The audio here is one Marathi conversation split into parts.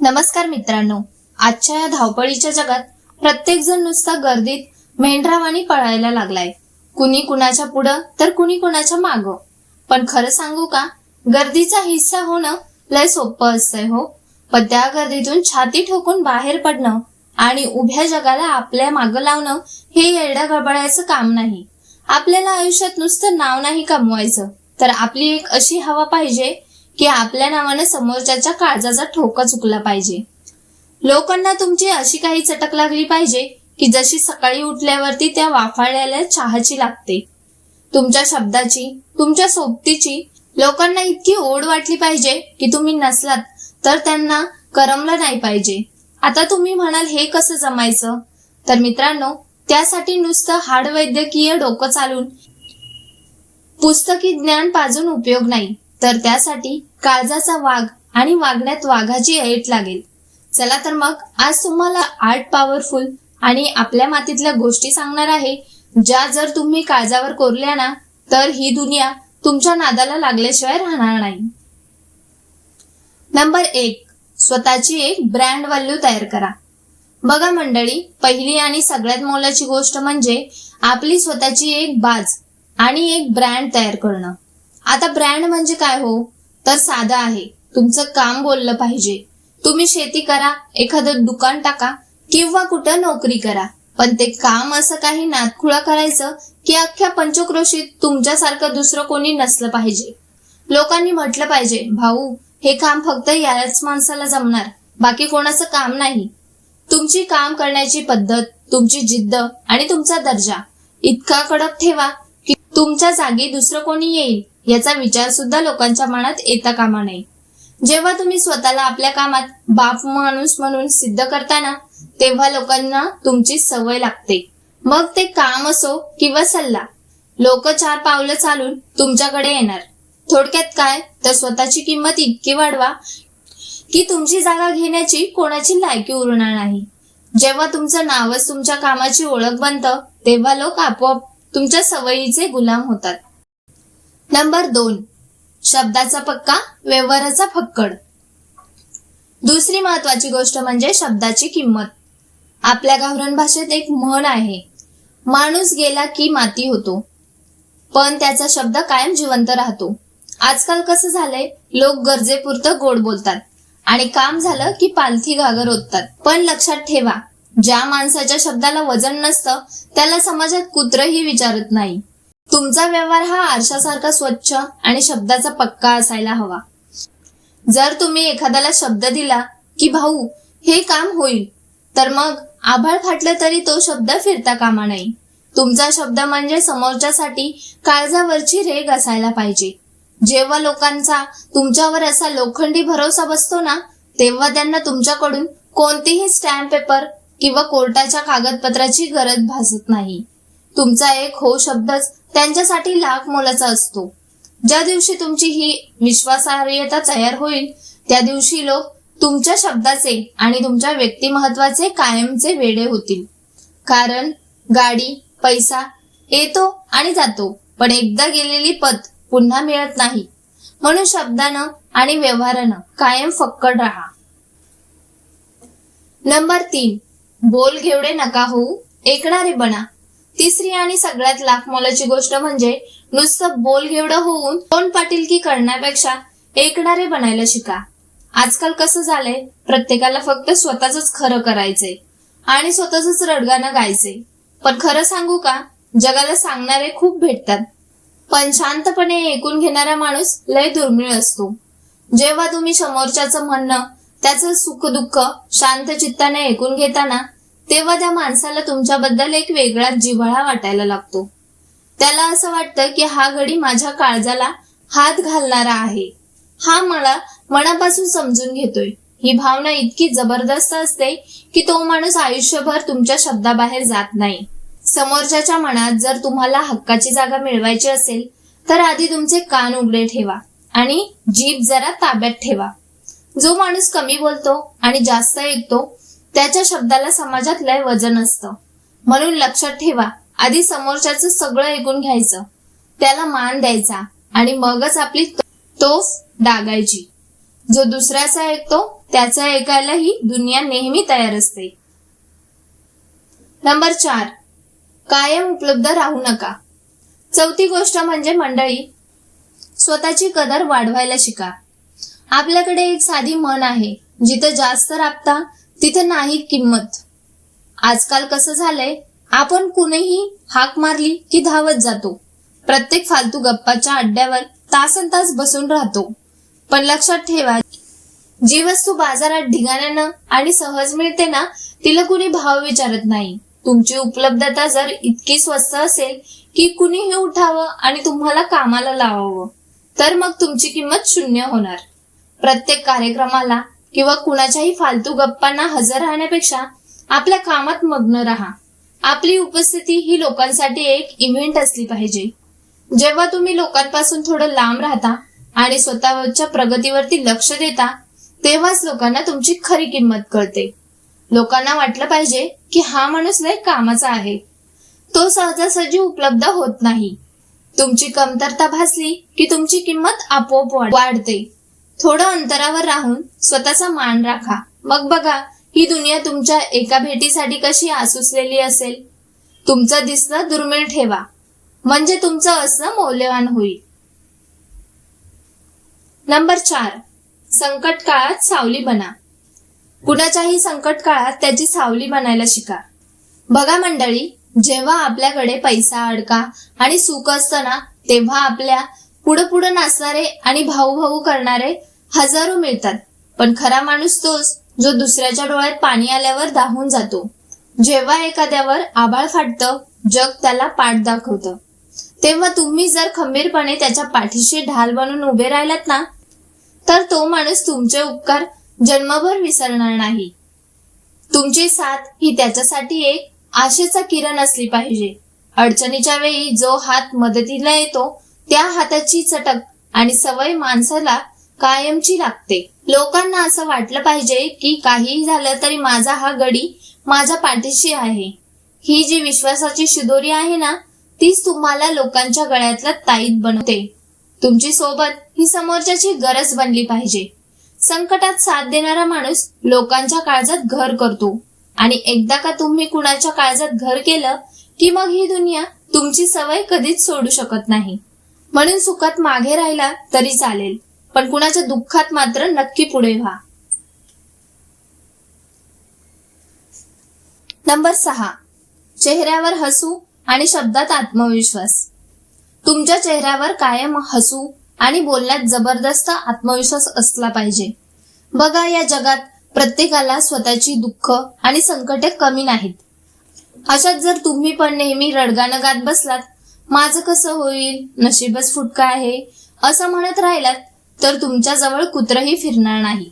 नमस्कार मित्रांनो, आजच्या या धावपळीच्या जगात प्रत्येक जण नुसता गर्दीत मेंढरावानी पळायला लागलाय. कुणी कुणाच्या पुढं तर कुणी कुणाच्या मागं. पण खरं सांगू का, गर्दीचा हिस्सा होणं लय सोपं असतंय हो. पण त्या गर्दीतून छाती ठोकून बाहेर पडणं आणि उभ्या जगाला आपल्या मागं लावणं हे येड्या गडबडायचं काम नाही. आपल्याला आयुष्यात नुसतं नाव नाही कमवायचं, तर आपली एक अशी हवा पाहिजे की आपल्या नावाने समोरच्याच्या काळजाचा ठोका चुकला पाहिजे. लोकांना तुमची अशी काही चटक लागली पाहिजे की जशी सकाळी उठल्यावरती त्या वाफाळलेल्या चहाची लागते. तुमच्या शब्दाची, तुमच्या सोबतीची लोकांना इतकी ओढ वाटली पाहिजे की तुम्ही नसलात तर त्यांना करमलं नाही पाहिजे. आता तुम्ही म्हणाल हे कसं जमायचं? तर मित्रांनो, त्यासाठी नुसतं हाडवैद्यकीय डोकं चालून पुस्तकी ज्ञान पाजून उपयोग नाही, तर त्यासाठी काळजाचा वाघ आणि वागण्यात वाघाची ऐट लागेल. चला तर मग आज तुम्हाला 8 पॉवरफुल आणि आपल्या मातीतल्या गोष्टी सांगणार आहे, ज्या जर तुम्ही काळजावर कोरल्या ना, तर ही दुनिया तुमच्या नादाला लागल्याशिवाय राहणार नाही. नंबर 1, स्वतःची एक ब्रँड व्हॅल्यू तयार करा. बघा मंडळी, पहिली आणि सगळ्यात मोलाची गोष्ट म्हणजे आपली स्वतःची एक बाज आणि एक ब्रँड तयार करणं. आता ब्रँड म्हणजे काय हो? तर साधं आहे. तुमचं काम बोललं पाहिजे. तुम्ही शेती करा, एखादं दुकान टाका किंवा कुठं नोकरी करा, पण ते काम असं काही नादखुळा करायचं की अख्ख्या पंचक्रोशीत तुमच्यासारखं दुसरं कोणी नसलं पाहिजे. लोकांनी म्हटलं पाहिजे, भाऊ हे काम फक्त याच माणसाला जमणार, बाकी कोणाचं काम नाही. तुमची काम करण्याची पद्धत, तुमची जिद्द आणि तुमचा दर्जा इतका कडक ठेवा की तुमच्या जागी दुसरं कोणी येईल याचा विचार सुद्धा लोकांच्या मनात येता कामा नये. जेव्हा तुम्ही स्वतःला आपल्या कामात बाप माणूस म्हणून सिद्ध करताना, तेव्हा लोकांना तुमची सवय लागते. मग ते काम असो किंवा सल्ला, लोक 4 पावलं चालून तुमच्याकडे येणार. थोडक्यात काय, तर स्वतःची किंमत इतकी वाढवा की तुमची जागा घेण्याची कोणाची लायकी उरणार नाही. जेव्हा तुमचं नावच तुमच्या कामाची ओळख बनतं, तेव्हा लोक आपोआप तुमच्या सवयीचे गुलाम होतात. नंबर 2, शब्दाचा पक्का, व्यवहाराचा फक्कड. दुसरी महत्वाची गोष्ट म्हणजे शब्दाची किंमत. आपल्या गावरान भाषेत एक म्हण आहे, माणूस गेला की माती होतो, पण त्याचा शब्द कायम जिवंत राहतो. आजकाल कसं झालंय, लोक गरजेपुरतं गोड बोलतात आणि काम झालं की पालथी घागर ओततात. पण लक्षात ठेवा, ज्या माणसाच्या शब्दाला वजन नसतं त्याला समाजात कुत्रही विचारत नाही. तुमचा व्यवहार हा आरशासारखा स्वच्छ आणि शब्दाचा पक्का असायला हवा. जर तुम्ही एखाद्याला शब्द दिला की भाऊ हे काम होईल, तर मग आभाळ फाटलं तरी तो शब्द फिरता कामा नये. तुमचा शब्द म्हणजे समोरच्यासाठी काळजावरची रेघ असायला पाहिजे. जेव्हा लोकांचा तुमच्यावर असा लोखंडी भरोसा बसतो ना, तेव्हा त्यांना तुमच्याकडून कोणतीही स्टॅम्प पेपर किंवा कोर्टाच्या कागदपत्राची गरज भासत नाही. तुमचा एक हो शब्दच त्यांच्यासाठी लाख मोलाचा असतो. ज्या दिवशी तुमची ही विश्वासार्हता तयार होईल, त्या दिवशी लोक तुमच्या शब्दाचे आणि तुमच्या व्यक्तिमत्वाचे कायमचे वेडे होतील. कारण गाडी, पैसा येतो आणि जातो, पण एकदा गेलेली पत पुन्हा मिळत नाही. म्हणून शब्दानं आणि व्यवहारानं कायम फक्कड राहा. नंबर 3, बोल घेवडे नका होऊ, ऐकणारे बना. तिसरी आणि सगळ्यात लाख मोलाची गोष्ट म्हणजे नुसतं बोल घेवडं होऊन तोंड पाटीलकी करण्यापेक्षा ऐकणारे बनायला शिका. आजकाल कसं झालंय, प्रत्येकाला फक्त स्वतःच खरं करायचंय आणि स्वतःच रडगाणं गायचंय. पण खरं सांगू का, जगाला सांगणारे खूप भेटतात, पण शांतपणे ऐकून घेणारा माणूस लय दुर्मिळ असतो. जेव्हा तुम्ही समोरच्याचं म्हणणं, त्याचं सुख दुःख शांत चित्ताने ऐकून घेताना, तेव्हा त्या माणसाला तुमच्याबद्दल एक वेगळाच जिव्हाळा वाटायला लागतो. त्याला असं वाटतं की हा गडी माझ्या काळजाला हात घालणारा आहे, हा मला मनापासून समजून घेतोय. ही भावना इतकी जबरदस्त असते की तो माणूस आयुष्यभर तुमच्या शब्दाबाहेर जात नाही. समोरच्याच्या मनात जर तुम्हाला हक्काची जागा मिळवायची असेल, तर आधी तुमचे कान उघडे ठेवा आणि जीभ जरा ताब्यात ठेवा. जो माणूस कमी बोलतो आणि जास्त ऐकतो, त्याच्या शब्दाला समाजात लय वजन असतं. म्हणून लक्षात ठेवा, आधी समोरच्याचं सगळं ऐकून घ्यायचं, त्याला मान द्यायचा आणि मगच आपली तोफ डागायची. जो दुसऱ्याचा ऐकतो त्याचा ऐकायला ही दुनिया नेहमी तयार असते. नंबर 4, कायम उपलब्ध राहू नका. चौथी गोष्ट म्हणजे मंडळी, स्वतःची कदर वाढवायला शिका. आपल्याकडे एक साधी म्हण आहे, जिथं जास्त राबता तिथं नाही किंमत. आजकाल कसं झालंय, आपण कुणीही हाक मारली की धावत जातो. प्रत्येक फालतू गप्पाच्या अड्ड्यावर तासनतास बसून राहतो. पण लक्षात ठेवा, जी वस्तू बाजारात ढिगाण्यानं आणि सहज मिळते ना, तिला कुणी भाव विचारत नाही. तुमची उपलब्धता जर इतकी स्वस्त असेल की कुणीही उठावं आणि तुम्हाला कामाला लावावं, तर मग तुमची किंमत शून्य होणार. प्रत्येक कार्यक्रमाला किंवा कुणाच्याही फालतू गप्पांना हजर राहण्यापेक्षा आपल्या कामात मग्न राहा. आपली उपस्थिती ही लोकांसाठी एक इव्हेंट असली पाहिजे. जेव्हा तुम्ही लोकांपासून थोडं लांब राहता आणि स्वतःच्या प्रगतीवरती लक्ष देता, तेव्हाच लोकांना तुमची खरी किंमत कळते. लोकांना वाटलं पाहिजे की हा माणूस लय कामाचा आहे. तो सहजासहजी उपलब्ध होत नाही. तुमची कमतरता भासली की तुमची किंमत आपोआप वाढते. थोडं अंतरावर राहून स्वतःचा मान राखा. मग बघा, ही दुनिया तुमच्या एका भेटीसाठी कशी आसुसलेली असेल. तुमचं दिसणं दुर्मिळ ठेवा, म्हणजे तुमचं असणं मौल्यवान होईल. नंबर 4, संकट काळात सावली बना. कुणाच्याही संकट काळात त्याची सावली बनायला शिका. बघा मंडळी, जेव्हा आपल्याकडे पैसा, अडका आणि सुख असतं ना, तेव्हा आपल्या पुढं नाचणारे आणि भाऊ करणारे हजारो मिळतात. पण खरा माणूस तोच जो दुसऱ्याच्या डोळ्यात पाणी आल्यावर दाहून जातो. जेव्हा एखाद्यावर आभाळ फाटतं, जग त्याला पाठ दाखवतं, तेव्हा तुम्ही जर खंबीरपणे त्याच्या पाठीशी ढाल बनून उभे राहिलात ना, तर तो माणूस तुमचे उपकार जन्मभर विसरणार नाही. तुमची साथ ही त्याच्यासाठी एक आशेचा किरण असली पाहिजे. अडचणीच्या वेळी जो हात मदतीला येतो, त्या हाताची चटक आणि सवय माणसाला कायमची लागते. लोकांना असं वाटलं पाहिजे की काहीही झालं तरी माझा हा गडी माझ्या पाठीशी आहे. ही जी विश्वासाची शिदोरी आहे ना, तीच तुम्हाला लोकांच्या गळ्यातला ताईत बनवते. तुमची सोबत ही समोरच्याची गरज बनली पाहिजे. संकटात साथ देणारा माणूस लोकांच्या काळजात घर करतो, आणि एकदा का तुम्ही कुणाच्या काळजात घर केलं की मग ही दुनिया तुमची सवय कधीच सोडू शकत नाही. म्हणून सुखात मागे राहिला तरी चालेल, पण कुणाच्या दुःखात मात्र नक्की पुढे व्हा. नंबर 6, चेहऱ्यावर हसू आणि शब्दात आत्मविश्वास. तुमच्या चेहऱ्यावर कायम हसू आणि बोलण्यात जबरदस्त आत्मविश्वास असला पाहिजे. बघा, या जगात प्रत्येकाला स्वतःची दुःख आणि संकटे कमी नाहीत. अशात जर तुम्ही पण नेहमी रडगाणं गात बसलात, माझं कसं होईल, नशीबच फुटका आहे, असं म्हणत राहिलात, तर तुमच्या जवळ कुत्रही फिरणार नाही.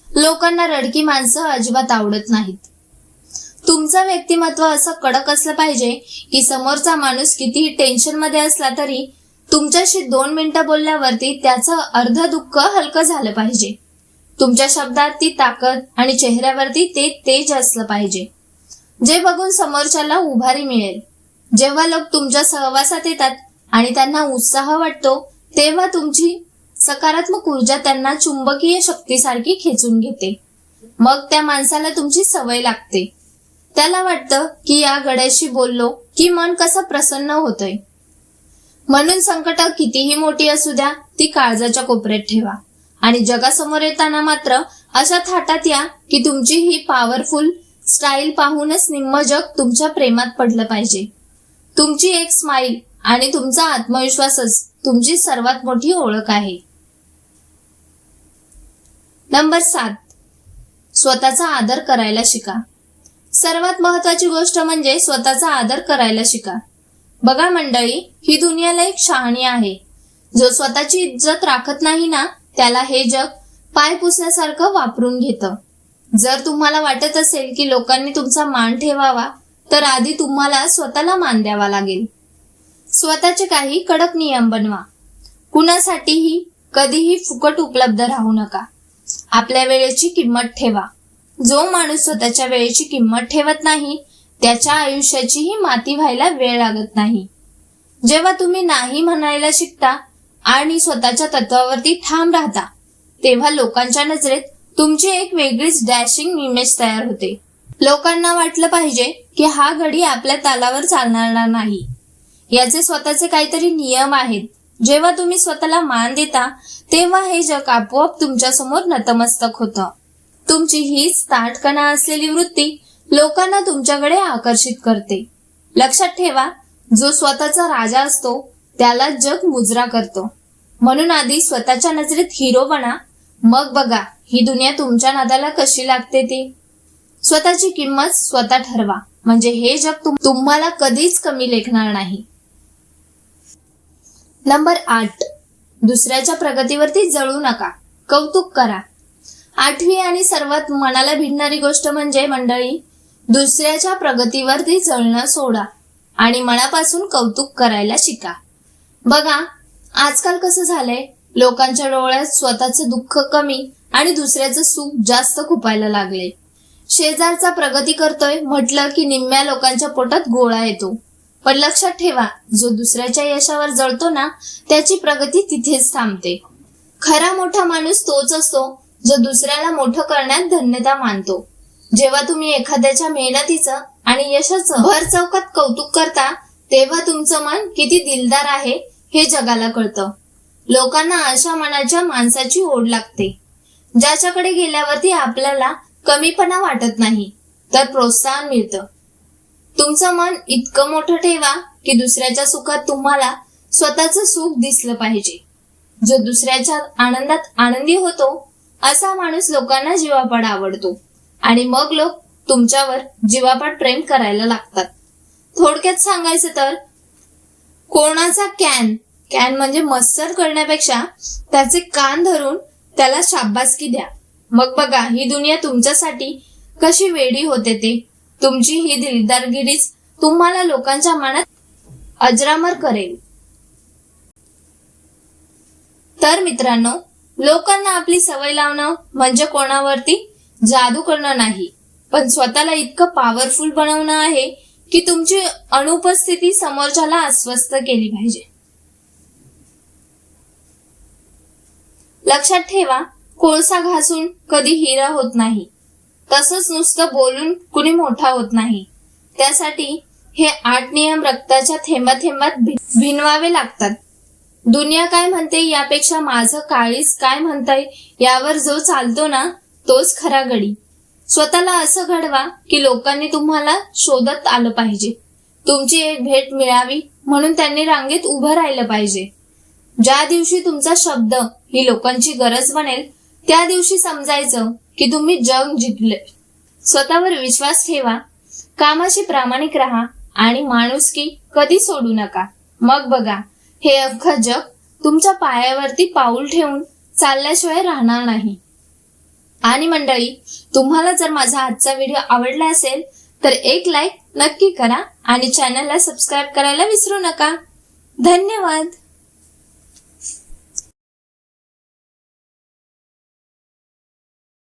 लोकांना रडकी माणसं अजिबात आवडत नाहीत. तुमचं व्यक्तिमत्व असं कडक असलं पाहिजे की समोरचा माणूस कितीही टेन्शन मध्ये असला तरी तुमच्याशी 2 मिनिटं बोलल्यावरती त्याचं अर्ध दुःख हलकं झालं पाहिजे. तुमच्या शब्दात ती ताकद आणि चेहऱ्यावरती ते तेज असलं पाहिजे, जे बघून समोरच्याला उभारी मिळेल. जेव्हा लोक तुमच्या सहवासात येतात आणि त्यांना उत्साह वाटतो, तेव्हा तुमची सकारात्मक ऊर्जा त्यांना चुंबकीय शक्तीसारखी खेचून घेते. मग त्या माणसाला तुमची सवय लागते. त्याला वाटतं की या गड्याशी बोललो की मन कसं प्रसन्न होतंय. म्हणून संकट कितीही मोठी असू द्या, ती काळजाच्या कोपऱ्यात ठेवा आणि जगासमोर येताना मात्र अशा थाटात या की तुमची ही पॉवरफुल स्टाईल पाहूनच निम्म जग तुमच्या प्रेमात पडलं पाहिजे. तुमची एक स्माईल आणि तुमचा आत्मविश्वासच तुमची सर्वात मोठी ओळख आहे. नंबर 7, स्वतःचा आदर करायला शिका. सर्वात महत्वाची गोष्ट म्हणजे स्वतःचा आदर करायला शिका. बघा मंडळी, ही दुनियाला एक शहाणी आहे. जो स्वतःची इज्जत राखत नाही ना, त्याला हे जग पाय पुसण्यासारखं वापरून घेतं. जर तुम्हाला वाटत असेल की लोकांनी तुमचा मान ठेवावा, तर आधी तुम्हाला स्वतःला मान द्यावा लागेल. स्वतःचे काही कडक नियम बनवा. कुणासाठीही कधीही फुकट उपलब्ध राहू नका. आपल्या वेळेची किंमत ठेवा. जो माणूस स्वतःच्या वेळेची किंमत ठेवत नाही, त्याच्या आयुष्याचीही माती व्हायला वेळ लागत नाही. जेव्हा तुम्ही नाही म्हणायला शिकता आणि स्वतःच्या तत्वावरती ठाम राहता, तेव्हा लोकांच्या नजरेत तुमची एक वेगळीच डॅशिंग इमेज तयार होते. लोकांना वाटलं पाहिजे की हा गडी आपल्या तालावर चालणार नाही. याचे स्वतःचे काहीतरी नियम आहेत. जेव्हा तुम्ही स्वतःला मान देता तेव्हा हे जग आपोआप तुमच्या समोर नतमस्तक होतं. तुमची हीच ताठकणा असलेली वृत्ती लोकांना तुमच्याकडे आकर्षित करते. लक्षात ठेवा, जो स्वतःचा राजा असतो त्याला जग मुजरा करतो. म्हणून आधी स्वतःच्या नजरेत हिरो बना, मग बघा ही दुनिया तुमच्या नादाला कशी लागते ती. स्वतःची किंमत स्वतः ठरवा, म्हणजे हे जग तुम्हाला कधीच कमी लेखणार नाही. नंबर 8, दुसऱ्याच्या प्रगतीवरती जळू नका, कौतुक करा. 8वी आणि सर्वात मनाला भिडणारी गोष्ट म्हणजे मंडळी, दुसऱ्याच्या प्रगतीवरती जळणं सोडा आणि मनापासून कौतुक करायला शिका. बघा, आजकाल कसं झालंय, लोकांच्या डोळ्यात स्वतःचं दुःख कमी आणि दुसऱ्याचं सुख जास्त खुपायला लागले. शेजारचा प्रगती करतोय म्हटलं की निम्म्या लोकांच्या पोटात गोळा येतो. पण लक्षात ठेवा, जो दुसऱ्याच्या यशावर जळतो ना, त्याची प्रगती तिथेच थांबते. खरा मोठा माणूस तोच असतो जो दुसऱ्याला मोठं करण्यात धन्यता मानतो. जेव्हा तुम्ही एखाद्याच्या मेहनतीचं आणि यशाचं भर चौकात कौतुक करता तेव्हा तुमचं मन किती दिलदार आहे हे जगाला कळतं. लोकांना अशा मनाच्या माणसाची ओढ लागते, ज्याच्याकडे गेल्यावरती आपल्याला कमीपणा वाटत नाही तर प्रोत्साहन मिळतं. तुमचं मन इतकं मोठं ठेवा की दुसऱ्याच्या सुखात तुम्हाला स्वतःचं सुख दिसलं पाहिजे. जो दुसऱ्याच्या आनंदात आनंदी होतो असा माणूस लोकांना जीवापाड आवडतो आणि मग लोक तुमच्यावर जीवापाड प्रेम करायला लागतात. थोडक्यात सांगायचं तर, कोणाचा कॅन म्हणजे मत्सर करण्यापेक्षा त्याचे कान धरून त्याला शाबासकी द्या. मग बघा ही दुनिया तुमच्यासाठी कशी वेडी होते ते. तुमची ही दिलदारगिरीच तुम्हाला लोकांच्या मनात अजरामर करेल. तर मित्रांनो, लोकांना आपली सवय लावणं म्हणजे कोणावरती जादू करणं नाही, पण स्वतःला इतकं पॉवरफुल बनवणं आहे की तुमची अनुपस्थिती समोरच्याला अस्वस्थ केली पाहिजे. लक्षात ठेवा, कोळसा घासून कधी हिरा होत नाही, तसंच नुसतं बोलून कुणी मोठा होत नाही. त्यासाठी हे 8 नियम रक्ताच्या थेंबाथेंबात भिनवावे लागतात. दुनिया काय म्हणते यापेक्षा माझं काळीज काय म्हणतंय यावर जो चालतो ना, तोच खरा गडी. स्वतःला असं घडवा की लोकांनी तुम्हाला शोधत आलं पाहिजे. तुमची एक भेट मिळावी म्हणून त्यांनी रांगेत उभं राहिलं पाहिजे. ज्या दिवशी तुमचा शब्द ही लोकांची गरज बनेल त्या दिवशी समजायचं की तुम्ही जग जिंकले. स्वतःवर विश्वास ठेवा, कामाशी प्रामाणिक राहा आणि माणुसकी कधी सोडू नका. मग बघा, हे अख्खं जग तुमच्या पायावरती पाऊल ठेवून चालल्याशिवाय राहणार नाही. आणि मंडळी, तुम्हाला जर माझा आजचा व्हिडिओ आवडला असेल तर एक लाईक नक्की करा आणि चॅनलला सबस्क्राईब करायला विसरू नका. धन्यवाद.